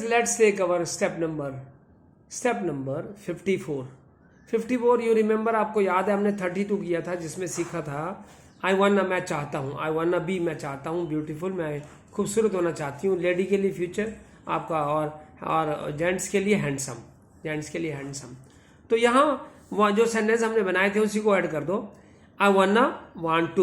Let's take our step number 54. 54 you remember, आपको याद है हमने 32 किया था जिसमें सीखा था आई वाना मैं चाहता हूँ, आई वाना बी मैं चाहता हूँ ब्यूटीफुल, मैं खूबसूरत होना चाहती हूँ, लेडी के लिए फ्यूचर आपका, और जेंट्स के लिए हैंडसम, तो यहाँ वो जो सेंटेंस हमने बनाए थे उसी को ऐड कर दो। I want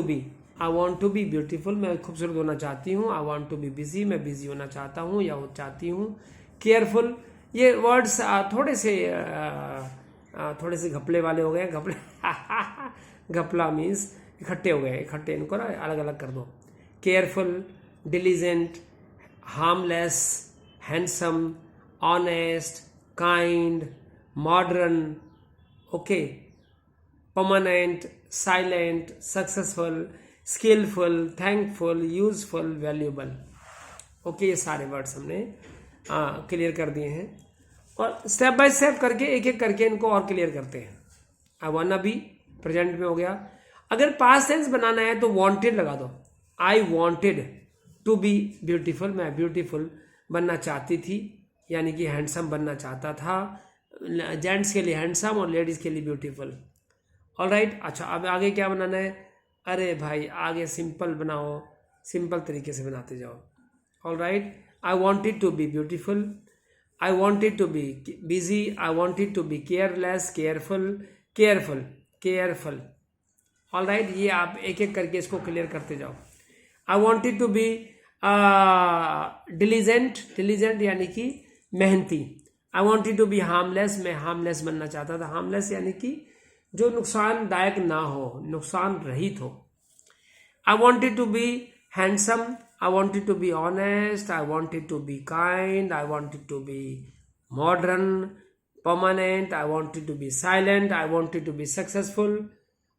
to be beautiful, मैं खूबसूरत होना चाहती हूँ। I want to be busy, मैं बिजी होना चाहता हूँ या चाहती हूँ। केयरफुल, ये वर्ड्स थोड़े से घपले वाले हो गए, घपला मीन्स इकट्ठे हो गए, इनको ना अलग अलग कर दो। Careful, diligent, harmless, handsome, honest, kind, modern, okay, permanent, silent, successful, skilful, thankful, useful, valuable. Okay, ये सारे वर्ड्स हमने क्लियर कर दिए हैं, और स्टेप बाय स्टेप करके एक एक करके इनको और क्लियर करते हैं। आई वाना बी प्रेजेंट में हो गया। अगर पास्ट टेंस बनाना है तो वांटेड लगा दो। I wanted to be beautiful, मैं ब्यूटीफुल बनना चाहती थी, यानी कि हैंडसम बनना चाहता था। जेंट्स के लिए हैंडसम और लेडीज के लिए ब्यूटीफुल। ऑलराइट, अच्छा अब आगे क्या बनाना है? अरे भाई आगे सिंपल बनाओ, सिंपल तरीके से बनाते जाओ। Alright, I wanted to be beautiful, I wanted to be busy, I wanted to be careless, careful. Alright, ये आप एक एक करके इसको क्लियर करते जाओ। I wanted to be diligent यानी कि मेहनती। I wanted to be harmless, मैं हार्मलेस बनना चाहता था। हार्मलेस यानी कि जो नुकसानदायक ना हो, नुकसान रहित हो। I wanted to be handsome, I wanted to be honest, I wanted to be kind, I wanted to be modern, permanent, I wanted to be silent, I wanted to be successful.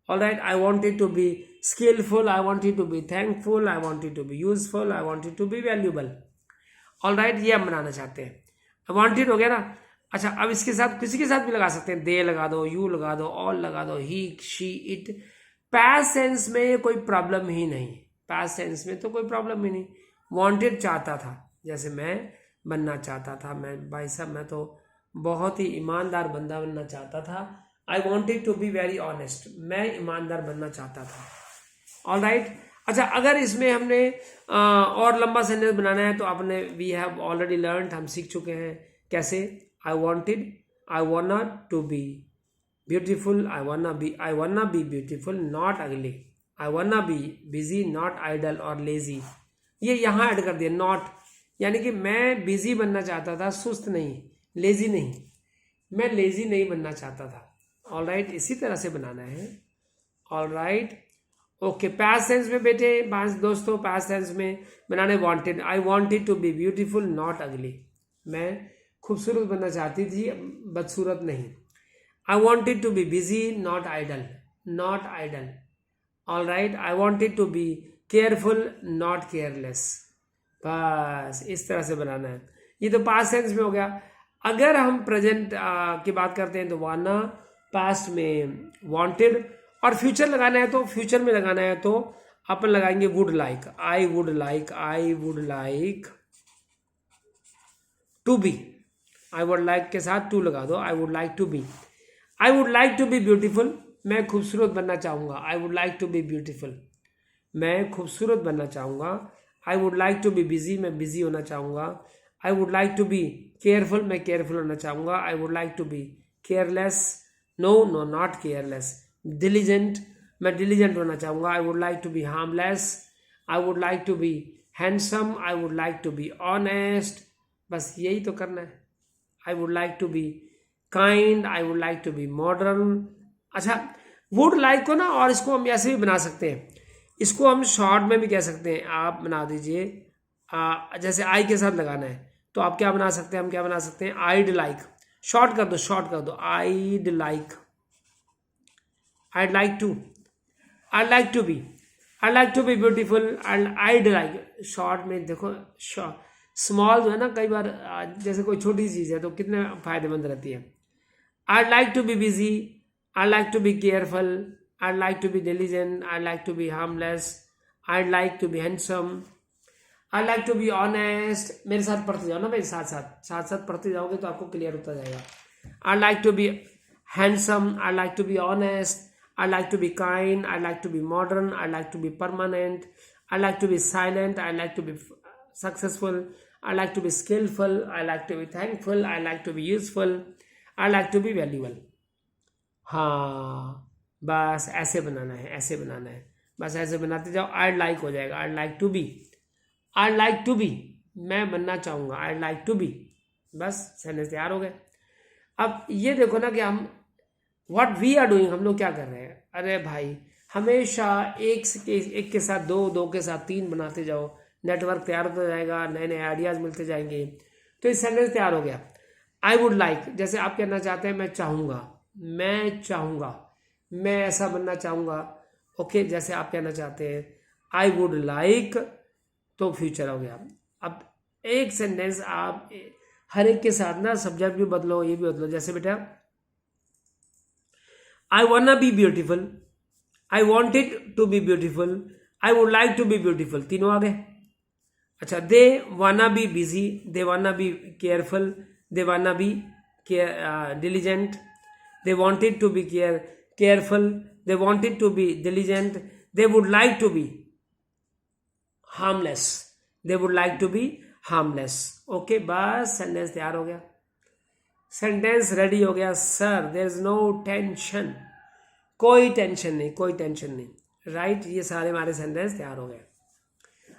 Alright, I wanted to be skilful, I wanted to be thankful, I wanted to be useful, I wanted to be valuable. Alright, ये हम बनाना चाहते हैं। Wanted हो गया ना। अच्छा, अब इसके साथ किसी के साथ भी लगा सकते हैं, दे लगा दो, यू लगा दो, ऑल लगा दो, ही, शी, इट। पास्ट टेंस में कोई प्रॉब्लम ही नहीं, पास्ट टेंस में तो कोई प्रॉब्लम ही नहीं। वांटेड चाहता था, जैसे मैं बनना चाहता था, मैं भाई साहब मैं तो बहुत ही ईमानदार बंदा बनना चाहता था। I wanted to be very honest, मैं ईमानदार बनना चाहता था। ऑलराइट, अच्छा अगर इसमें हमने और लंबा सेंटेंस बनाना है तो आपने वी हैव ऑलरेडी लर्न, हम सीख चुके हैं कैसे। आई वाना to be beautiful, I wanna B beautiful not ugly, I wanna be busy not idle और लेजी। ये यहाँ ऐड कर दिया नॉट, यानी कि मैं बिजी बनना चाहता था, सुस्त नहीं, लेजी नहीं, मैं लेजी नहीं बनना चाहता था। ऑलराइट, इसी तरह से बनाना है। ऑलराइट, ओके, पास्ट टेंस में बेटे दोस्तों, पास्ट टेंस में बनाने wanted. I wanted to be beautiful not ugly, मैं खूबसूरत बनना चाहती थी, बदसूरत नहीं। I wanted to be busy not idle. Alright, I wanted to be careful not careless. बस इस तरह से बनाना है। ये तो पास्ट टेंस में हो गया। अगर हम प्रेजेंट की बात करते हैं तो वाना, पास्ट में वांटेड, और फ्यूचर लगाना है तो फ्यूचर में लगाना है तो अपन लगाएंगे would like. I would like to be, I would like के साथ टू लगा दो। I would like to be beautiful, मैं खूबसूरत बनना चाहूँगा। I would like to be beautiful, मैं खूबसूरत बनना चाहूँगा। I would like to be busy, मैं बिजी होना चाहूँगा। I would like to be careful, मैं केयरफुल होना चाहूँगा। I would like to be careless, no not careless. Diligent, मैं डिलीजेंट होना चाहूँगा। I would like to be harmless, I would like to be handsome, I would like to be honest. बस यही तो करना है। I would like to be kind, I would like to be modern. अच्छा, would like को ना, और इसको हम ऐसे भी बना सकते हैं, इसको हम शॉर्ट में भी कह सकते हैं। आप बना दीजिए, जैसे आई के साथ लगाना है तो आप क्या बना सकते हैं, हम क्या बना सकते हैं, आइड लाइक। शॉर्ट कर दो, I'd like to be beautiful, I'd like. Short में देखो, स्मॉल जो है ना, कई बार जैसे कोई छोटी चीज़ है तो कितने फायदेमंद रहती है। I like to be busy, I like to be careful, I like to be diligent, I like to be harmless, I like to be handsome, I like to be honest, मेरे साथ पढ़ते जाओ ना भाई, साथ साथ पढ़ते जाओगे तो आपको क्लियर होता जाएगा। I like to be handsome, I like to be honest, I like to be kind, I like to be modern, I like to be permanent, I like to be silent, I like to be successful, I like to be skillful, I like to be thankful, I like to be useful, I like to be valuable। हाँ, बस ऐसे बनाना है, ऐसे बनाना है, बस ऐसे बनाते जाओ। आई लाइक हो जाएगा, I like to be, I like to be, मैं बनना चाहूँगा, आई लाइक टू बी, बस सेंटेंस तैयार हो गए। अब ये देखो ना कि हम व्हाट वी आर डूइंग, हम लोग क्या कर रहे हैं। अरे भाई हमेशा एक के साथ दो के साथ तीन बनाते जाओ, नेटवर्क तैयार होता जाएगा, नए नए आइडियाज मिलते जाएंगे। तो इस सेंटेंस तैयार हो गया। आई वुड लाइक, जैसे आप कहना चाहते हैं मैं चाहूँगा, मैं चाहूँगा, मैं ऐसा बनना चाहूँगा। ओके, जैसे आप कहना चाहते हैं आई वुड लाइक, तो फ्यूचर हो गया। अब एक सेंटेंस आप हर एक के साथ ना सब्जेक्ट भी बदलो, ये भी बदलो। जैसे बेटा I wanna be beautiful, I wanted to be beautiful, I would like to be beautiful, तीनों आ गए। अच्छा, they wanna be busy, they wanna be careful, they wanna be diligent, they wanted to be careful, they wanted to be diligent, they would like to be harmless, they would like to be harmless। Okay, बस sentence तैयार हो गया, sentence ready हो गया। Sir there is no tension, कोई tension नहीं, कोई tension नहीं, राइट। ये सारे हमारे सेंटेंस तैयार हो गए।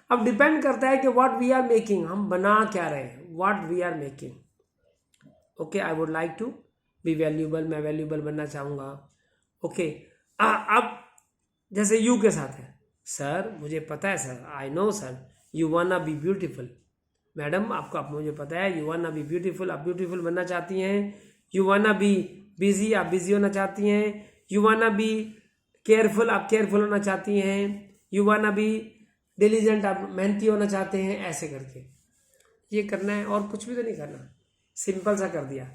अब डिपेंड करता है कि व्हाट वी आर मेकिंग, हम बना क्या रहे हैं, what we are making. Okay, I would like to be valuable, मैं वैल्यूएबल बनना चाहूँगा। ओके, अब जैसे यू के साथ है, सर मुझे पता है sir, I know sir you वांना be beautiful, madam आपको मुझे पता है यू वांना बी ब्यूटीफुल, आप ब्यूटीफुल बनना चाहती हैं। यू वांना बी बिजी, आप बिजी होना चाहती हैं। यू वांना बी केयरफुल, आप केयरफुल होना चाहती हैं। यू वांना बी डिलीजेंट, आप मेहनती होना चाहते हैं। ऐसे करके ये करना है, और कुछ भी तो नहीं करना, सिंपल सा कर दिया।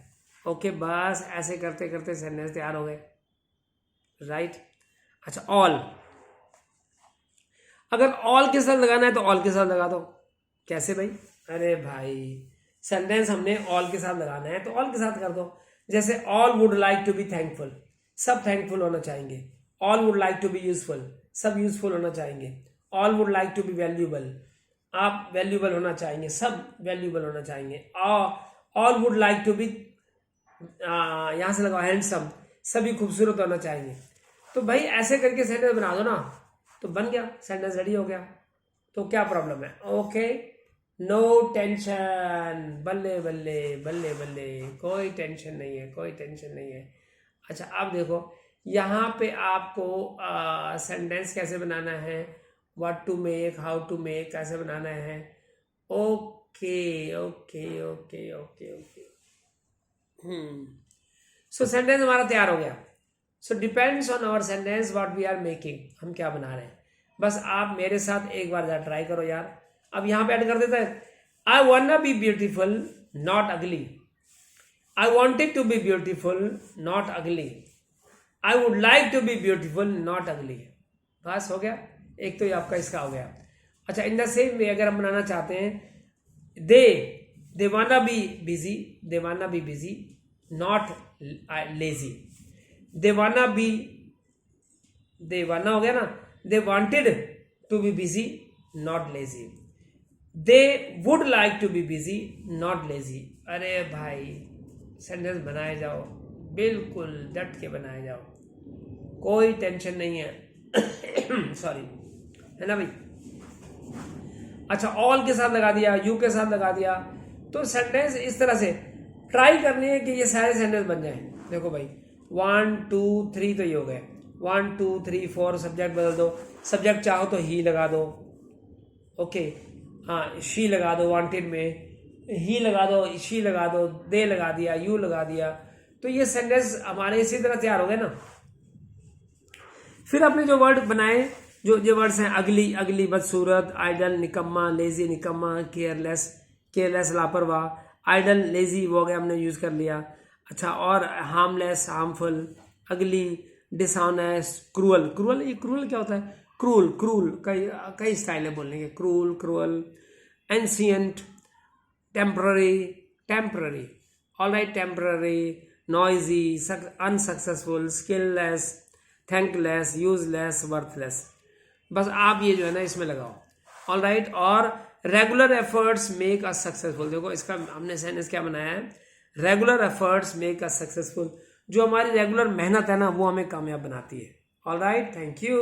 ओके, बस ऐसे करते करते सेंटेंस तैयार हो गए, राइट। अच्छा, ऑल, अगर ऑल के साथ लगाना है तो ऑल के साथ लगा दो। कैसे भाई? अरे भाई सेंटेंस हमने ऑल के साथ लगाना है तो ऑल के साथ कर दो। जैसे all would like to be thankful, सब थैंकफुल होना चाहेंगे। All would like to be useful, सब यूजफुल होना चाहेंगे। All would like to be valuable, आप वैल्यूएबल होना चाहेंगे, सब वैल्यूएबल होना चाहेंगे। All would like to be, यहां से लगाओ हैंडसम, सभी खूबसूरत होना चाहेंगे। तो भाई ऐसे करके सेंटेंस बना दो ना, तो बन गया, सेंटेंस रेडी हो गया। तो क्या प्रॉब्लम है? ओके, नो टेंशन, बल्ले बल्ले बल्ले बल्ले, कोई टेंशन नहीं है, कोई टेंशन नहीं है। अच्छा, अब देखो यहाँ पे आपको सेंटेंस कैसे बनाना है, what to make, how to make, कैसे बनाना है। Okay okay okay okay okay, so sentence हमारा तैयार हो गया। So depends on our sentence what we are making, हम क्या बना रहे हैं। बस आप मेरे साथ एक बार जरा ट्राई करो यार। अब यहां पे ऐड कर देता है, I wanna be beautiful not ugly, I wanted to be beautiful not ugly, I would like to be beautiful not ugly. बस हो गया, एक तो ये आपका इसका हो गया। अच्छा, इन द सेम वे अगर हम बनाना चाहते हैं, they wanna be busy, they wanna be busy not lazy, they wanna be, they wanna हो गया ना, they wanted to be busy not lazy, they would like to be busy not lazy. अरे भाई सेंटेंस बनाए जाओ, बिल्कुल डट के बनाए जाओ, कोई टेंशन नहीं है सॉरी, है ना भाई। अच्छा, ऑल के साथ लगा दिया, यू के साथ लगा दिया, तो सेंटेंस इस तरह से ट्राई करनी है कि ये सारे सेंटेंस बन जाएं। देखो भाई 1 2 3 तो ये हो गए, 1 2 3 4 सब्जेक्ट बदल दो, सब्जेक्ट चाहो तो ही लगा दो। ओके, हाँ शी लगा दो, वांटेड में ही लगा दो, शी लगा दो, दे लगा दिया, यू लगा दिया, तो ये सेंटेंस हमारे इसी तरह तैयार हो गए ना। फिर अपने जो वर्ड बनाए, जो वर्ड्स हैं, अगली अगली, बदसूरत, आइडल निकम्मा, लेजी निकम्मा, केयरलेस केयरलेस लापरवाह, आइडल लेजी वो हो गया, हमने यूज कर लिया। अच्छा, और हार्मलेस हार्मफुल, अगली, डिसऑनेस्ट, क्रूअल, क्रूअल, ये क्रूअल क्या होता है? क्रूल, क्रूल कई स्टाइल है बोलने के, cruel cruel, ancient, temporary, alright, temporary, noisy, unsuccessful, skillless, thankless, useless, worthless. बस आप ये जो है ना इसमें लगाओ, ऑलराइट। और regular efforts make us successful, देखो इसका हमने सेंटेंस क्या बनाया है, regular efforts make us successful. जो हमारी रेगुलर मेहनत है ना वो हमें कामयाब बनाती है। Alright, thank you.